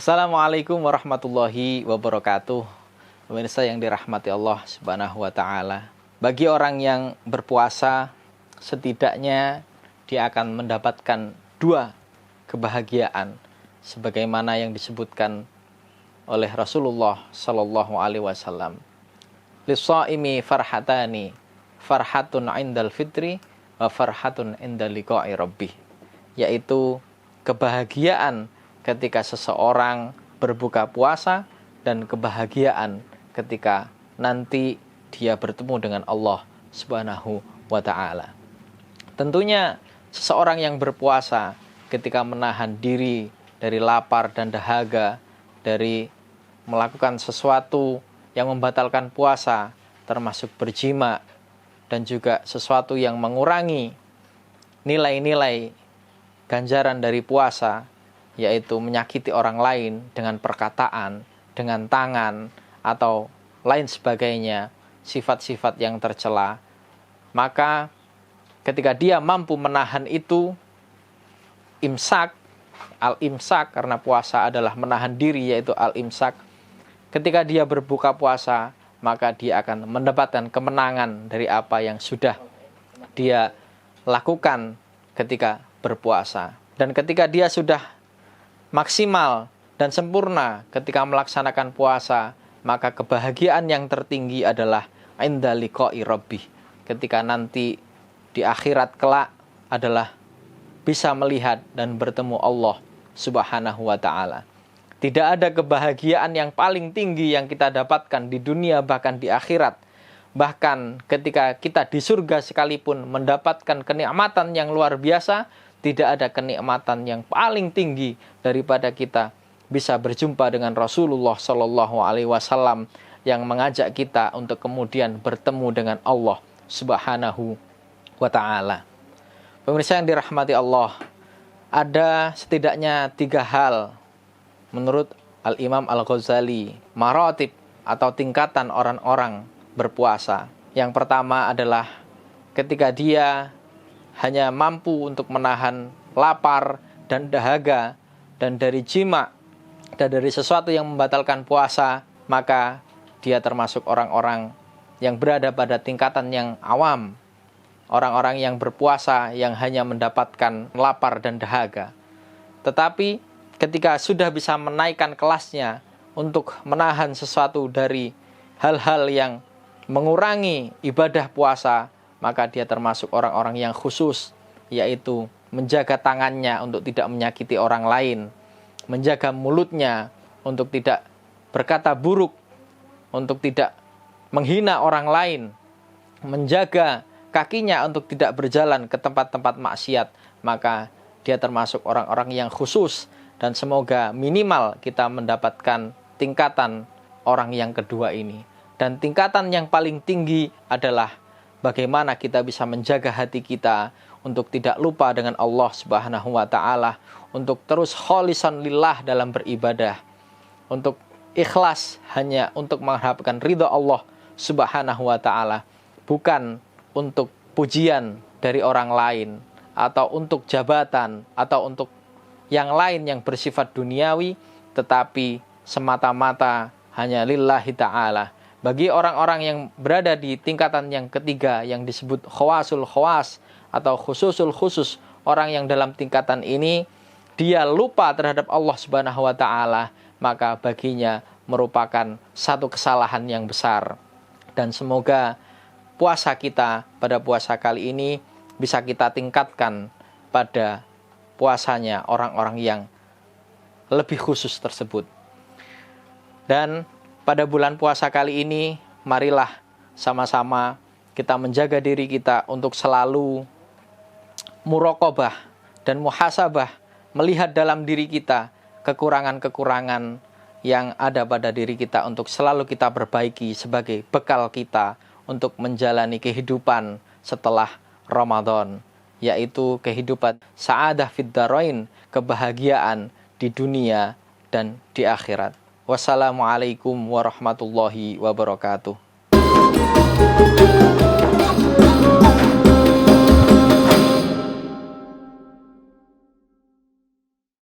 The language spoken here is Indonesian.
Assalamualaikum warahmatullahi wabarakatuh. Pemirsa yang dirahmati Allah Subhanahu wa taala. Bagi orang yang berpuasa, setidaknya dia akan mendapatkan dua kebahagiaan sebagaimana yang disebutkan oleh Rasulullah sallallahu alaihi wasallam. Lis-shaimi farhatani, farhatun 'indal fitri wa farhatun 'inda liqa'i rabbih. Yaitu kebahagiaan ketika seseorang berbuka puasa dan kebahagiaan ketika nanti dia bertemu dengan Allah Subhanahu wa taala. Tentunya seseorang yang berpuasa ketika menahan diri dari lapar dan dahaga, dari melakukan sesuatu yang membatalkan puasa, termasuk berjima dan juga sesuatu yang mengurangi nilai-nilai ganjaran dari puasa, yaitu menyakiti orang lain dengan perkataan, dengan tangan, atau lain sebagainya, sifat-sifat yang tercela. Maka ketika dia mampu menahan itu, imsak, al-imsak, karena puasa adalah menahan diri, yaitu al-imsak. Ketika dia berbuka puasa, maka dia akan mendapatkan kemenangan dari apa yang sudah dia lakukan ketika berpuasa. Dan ketika dia sudah maksimal dan sempurna ketika melaksanakan puasa, maka kebahagiaan yang tertinggi adalah inda liqa'i rabbih. Ketika nanti di akhirat kelak adalah bisa melihat dan bertemu Allah Subhanahu wa taala. Tidak ada kebahagiaan yang paling tinggi yang kita dapatkan di dunia bahkan di akhirat. Bahkan ketika kita di surga sekalipun mendapatkan kenikmatan yang luar biasa, tidak ada kenikmatan yang paling tinggi daripada kita bisa berjumpa dengan Rasulullah Shallallahu Alaihi Wasallam yang mengajak kita untuk kemudian bertemu dengan Allah Subhanahu wa taala. Pemirsa yang dirahmati Allah, ada setidaknya 3 hal menurut Al-Imam Al-Ghazali, maratib atau tingkatan orang-orang berpuasa. Yang pertama adalah ketika dia hanya mampu untuk menahan lapar dan dahaga dan dari jima dan dari sesuatu yang membatalkan puasa, maka dia termasuk orang-orang yang berada pada tingkatan yang awam, orang-orang yang berpuasa yang hanya mendapatkan lapar dan dahaga. Tetapi ketika sudah bisa menaikkan kelasnya untuk menahan sesuatu dari hal-hal yang mengurangi ibadah puasa, maka dia termasuk orang-orang yang khusus, yaitu menjaga tangannya untuk tidak menyakiti orang lain, menjaga mulutnya untuk tidak berkata buruk, untuk tidak menghina orang lain, menjaga kakinya untuk tidak berjalan ke tempat-tempat maksiat. Maka dia termasuk orang-orang yang khusus, dan semoga minimal kita mendapatkan tingkatan orang yang kedua ini. Dan tingkatan yang paling tinggi adalah bagaimana kita bisa menjaga hati kita untuk tidak lupa dengan Allah Subhanahu wa taala, untuk terus kholisan lillah dalam beribadah, untuk ikhlas hanya untuk mengharapkan ridha Allah Subhanahu wa taala, bukan untuk pujian dari orang lain atau untuk jabatan atau untuk yang lain yang bersifat duniawi, tetapi semata-mata hanya lillahi ta'ala. Bagi orang-orang yang berada di tingkatan yang ketiga yang disebut khawasul khawas atau khususul khusus, orang yang dalam tingkatan ini dia lupa terhadap Allah Subhanahu wa taala, maka baginya merupakan satu kesalahan yang besar. Dan semoga puasa kita pada puasa kali ini bisa kita tingkatkan pada puasanya orang-orang yang lebih khusus tersebut. Dan pada bulan puasa kali ini, marilah sama-sama kita menjaga diri kita untuk selalu muraqabah dan muhasabah, melihat dalam diri kita kekurangan-kekurangan yang ada pada diri kita untuk selalu kita perbaiki sebagai bekal kita untuk menjalani kehidupan setelah Ramadan, yaitu kehidupan sa'adah fid dharain, kebahagiaan di dunia dan di akhirat. Wassalamualaikum warahmatullahi wabarakatuh.